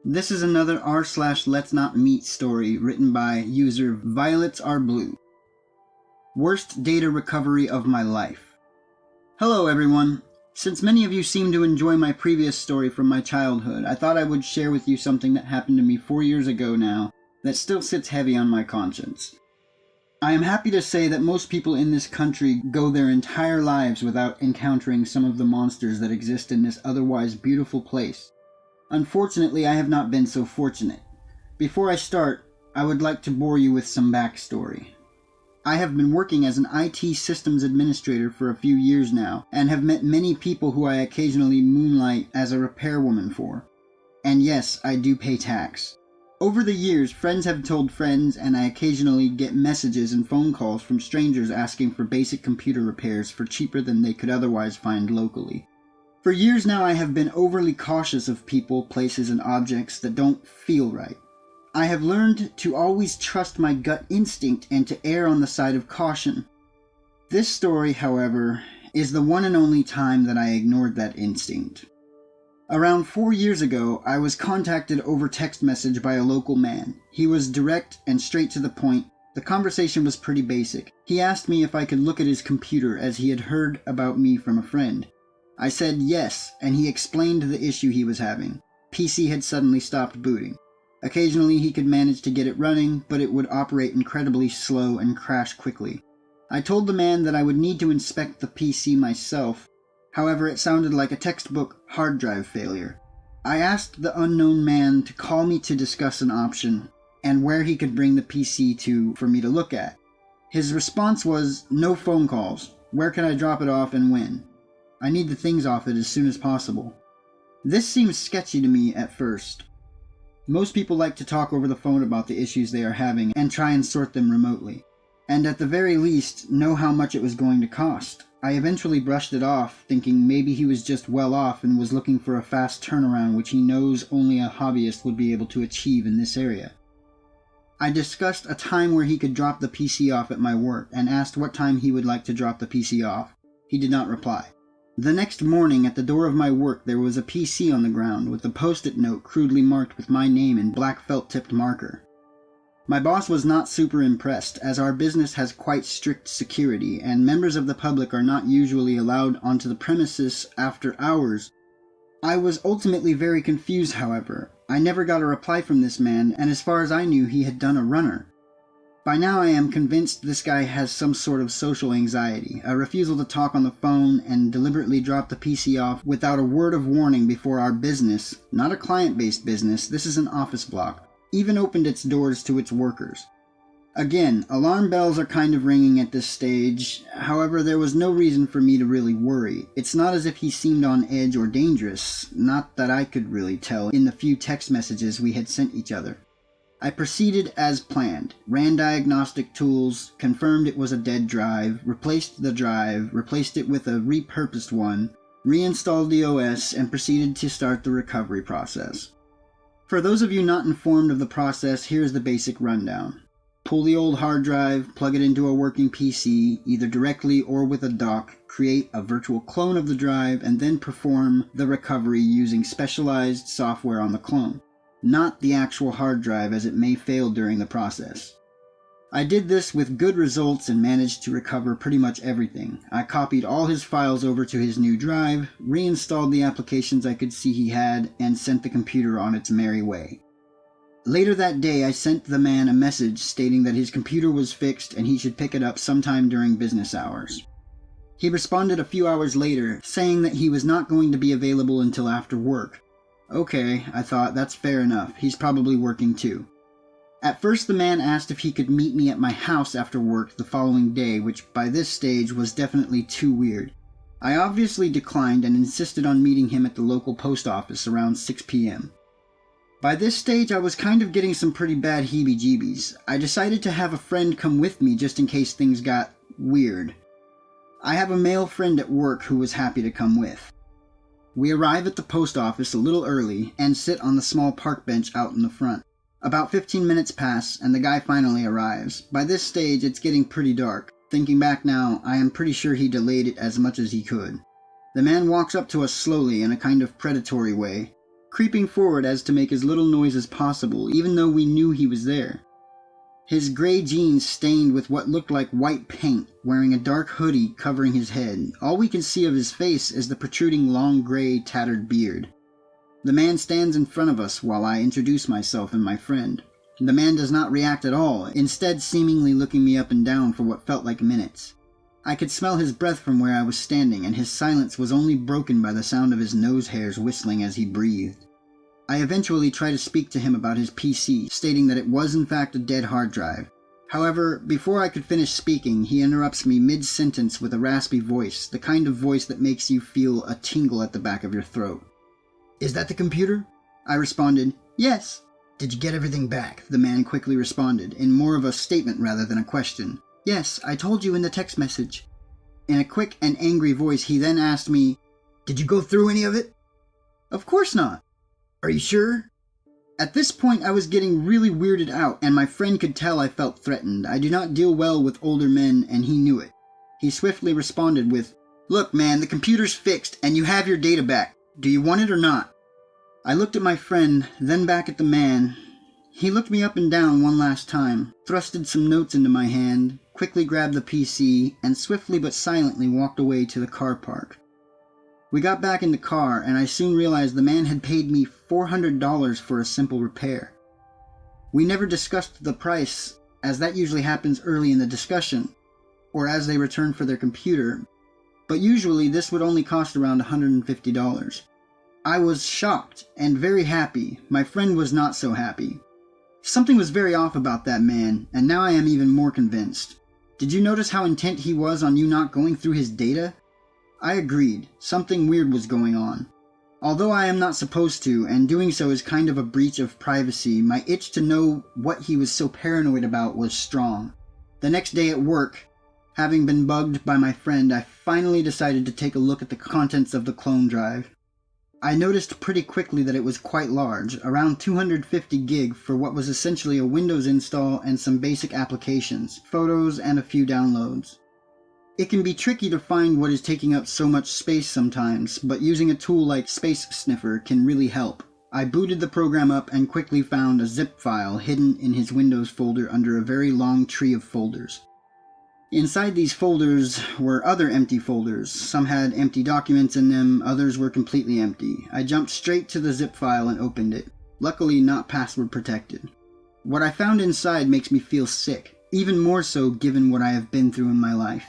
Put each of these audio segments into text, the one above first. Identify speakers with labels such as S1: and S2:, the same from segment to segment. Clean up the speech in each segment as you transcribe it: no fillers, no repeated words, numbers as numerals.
S1: This is another r/letsnotmeet story written by user Violets Are Blue. Worst data recovery of my life. Hello everyone. Since many of you seem to enjoy my previous story from my childhood, I thought I would share with you something that happened to me 4 years ago now that still sits heavy on my conscience. I am happy to say that most people in this country go their entire lives without encountering some of the monsters that exist in this otherwise beautiful place. Unfortunately, I have not been so fortunate. Before I start, I would like to bore you with some backstory. I have been working as an IT systems administrator for a few years now, and have met many people who I occasionally moonlight as a repairwoman for. And yes, I do pay tax. Over the years, friends have told friends, and I occasionally get messages and phone calls from strangers asking for basic computer repairs for cheaper than they could otherwise find locally. For years now, I have been overly cautious of people, places, and objects that don't feel right. I have learned to always trust my gut instinct and to err on the side of caution. This story, however, is the one and only time that I ignored that instinct. Around 4 years ago, I was contacted over text message by a local man. He was direct and straight to the point. The conversation was pretty basic. He asked me if I could look at his computer as he had heard about me from a friend. I said yes, and he explained the issue he was having. PC had suddenly stopped booting. Occasionally he could manage to get it running, but it would operate incredibly slow and crash quickly. I told the man that I would need to inspect the PC myself. However, it sounded like a textbook hard drive failure. I asked the unknown man to call me to discuss an option, and where he could bring the PC to for me to look at. His response was, "No phone calls. Where can I drop it off and when? I need the things off it as soon as possible." This seems sketchy to me at first. Most people like to talk over the phone about the issues they are having and try and sort them remotely, and at the very least know how much it was going to cost. I eventually brushed it off, thinking maybe he was just well off and was looking for a fast turnaround which he knows only a hobbyist would be able to achieve in this area. I discussed a time where he could drop the PC off at my work and asked what time he would like to drop the PC off. He did not reply. The next morning, at the door of my work, there was a PC on the ground with a post-it note crudely marked with my name in black felt-tipped marker. My boss was not super impressed, as our business has quite strict security, and members of the public are not usually allowed onto the premises after hours. I was ultimately very confused, however. I never got a reply from this man, and as far as I knew, he had done a runner. By now I am convinced this guy has some sort of social anxiety, a refusal to talk on the phone, and deliberately drop the PC off without a word of warning before our business, not a client-based business, this is an office block, even opened its doors to its workers. Again, alarm bells are kind of ringing at this stage. However, there was no reason for me to really worry. It's not as if he seemed on edge or dangerous, not that I could really tell in the few text messages we had sent each other. I proceeded as planned, ran diagnostic tools, confirmed it was a dead drive, replaced the drive, replaced it with a repurposed one, reinstalled the OS, and proceeded to start the recovery process. For those of you not informed of the process, here's the basic rundown. Pull the old hard drive, plug it into a working PC, either directly or with a dock, create a virtual clone of the drive, and then perform the recovery using specialized software on the clone. Not the actual hard drive, as it may fail during the process. I did this with good results and managed to recover pretty much everything. I copied all his files over to his new drive, reinstalled the applications I could see he had, and sent the computer on its merry way. Later that day, I sent the man a message stating that his computer was fixed and he should pick it up sometime during business hours. He responded a few hours later, saying that he was not going to be available until after work. Okay, I thought, that's fair enough. He's probably working too. At first the man asked if he could meet me at my house after work the following day, which by this stage was definitely too weird. I obviously declined and insisted on meeting him at the local post office around 6 p.m. By this stage I was kind of getting some pretty bad heebie-jeebies. I decided to have a friend come with me just in case things got weird. I have a male friend at work who was happy to come with. We arrive at the post office a little early and sit on the small park bench out in the front. About 15 minutes pass and the guy finally arrives. By this stage it's getting pretty dark. Thinking back now, I am pretty sure he delayed it as much as he could. The man walks up to us slowly in a kind of predatory way, creeping forward as to make as little noise as possible, even though we knew he was there. His gray jeans stained with what looked like white paint, wearing a dark hoodie covering his head. All we can see of his face is the protruding long gray tattered beard. The man stands in front of us while I introduce myself and my friend. The man does not react at all, instead seemingly looking me up and down for what felt like minutes. I could smell his breath from where I was standing, and his silence was only broken by the sound of his nose hairs whistling as he breathed. I eventually try to speak to him about his PC, stating that it was in fact a dead hard drive. However, before I could finish speaking, he interrupts me mid-sentence with a raspy voice, the kind of voice that makes you feel a tingle at the back of your throat. "Is that the computer?" I responded, "Yes." "Did you get everything back?" The man quickly responded, in more of a statement rather than a question. "Yes, I told you in the text message." In a quick and angry voice, he then asked me, "Did you go through any of it?" "Of course not." "Are you sure?" At this point, I was getting really weirded out, and my friend could tell I felt threatened. I do not deal well with older men, and he knew it. He swiftly responded with, "Look, man, the computer's fixed, and you have your data back. Do you want it or not?" I looked at my friend, then back at the man. He looked me up and down one last time, thrusted some notes into my hand, quickly grabbed the PC, and swiftly but silently walked away to the car park. We got back in the car, and I soon realized the man had paid me $400 for a simple repair. We never discussed the price, as that usually happens early in the discussion, or as they return for their computer, but usually this would only cost around $150. I was shocked and very happy. My friend was not so happy. Something was very off about that man, and now I am even more convinced. Did you notice how intent he was on you not going through his data? I agreed. Something weird was going on. Although I am not supposed to, and doing so is kind of a breach of privacy, my itch to know what he was so paranoid about was strong. The next day at work, having been bugged by my friend, I finally decided to take a look at the contents of the clone drive. I noticed pretty quickly that it was quite large, around 250 gig for what was essentially a Windows install and some basic applications, photos, and a few downloads. It can be tricky to find what is taking up so much space sometimes, but using a tool like Space Sniffer can really help. I booted the program up and quickly found a zip file hidden in his Windows folder under a very long tree of folders. Inside these folders were other empty folders. Some had empty documents in them, others were completely empty. I jumped straight to the zip file and opened it, luckily not password protected. What I found inside makes me feel sick, even more so given what I have been through in my life.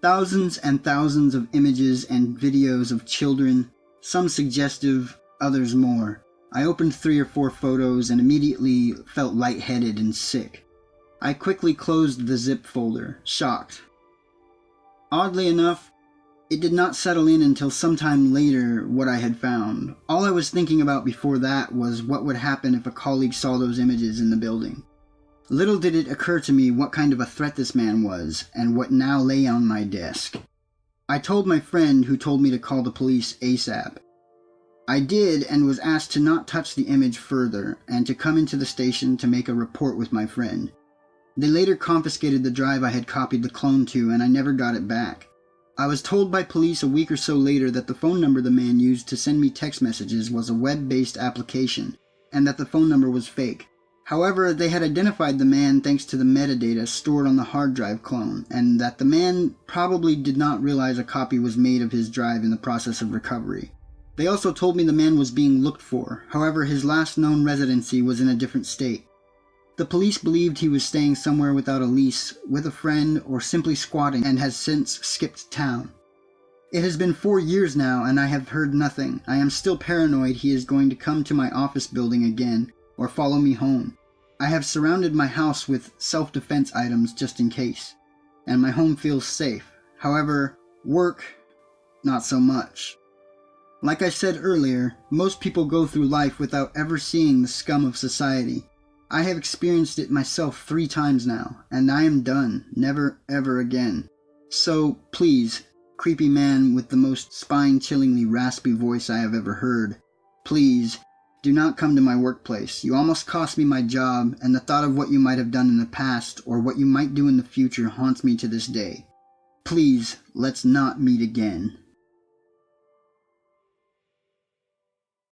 S1: Thousands and thousands of images and videos of children, some suggestive, others more. I opened 3 or 4 photos and immediately felt lightheaded and sick. I quickly closed the zip folder, shocked. Oddly enough, it did not settle in until sometime later what I had found. All I was thinking about before that was what would happen if a colleague saw those images in the building. Little did it occur to me what kind of a threat this man was, and what now lay on my desk. I told my friend, who told me to call the police ASAP. I did, and was asked to not touch the image further, and to come into the station to make a report with my friend. They later confiscated the drive I had copied the clone to, and I never got it back. I was told by police a week or so later that the phone number the man used to send me text messages was a web-based application, and that the phone number was fake. However, they had identified the man thanks to the metadata stored on the hard drive clone, and that the man probably did not realize a copy was made of his drive in the process of recovery. They also told me the man was being looked for, however his last known residency was in a different state. The police believed he was staying somewhere without a lease, with a friend, or simply squatting, and has since skipped town. It has been 4 years now, and I have heard nothing. I am still paranoid he is going to come to my office building again, or follow me home. I have surrounded my house with self-defense items just in case, and my home feels safe. However, work, not so much. Like I said earlier, most people go through life without ever seeing the scum of society. I have experienced it myself 3 times now, and I am done, never ever again. So, please, creepy man with the most spine-chillingly raspy voice I have ever heard, please, do not come to my workplace. You almost cost me my job, and the thought of what you might have done in the past, or what you might do in the future, haunts me to this day. Please, let's not meet again.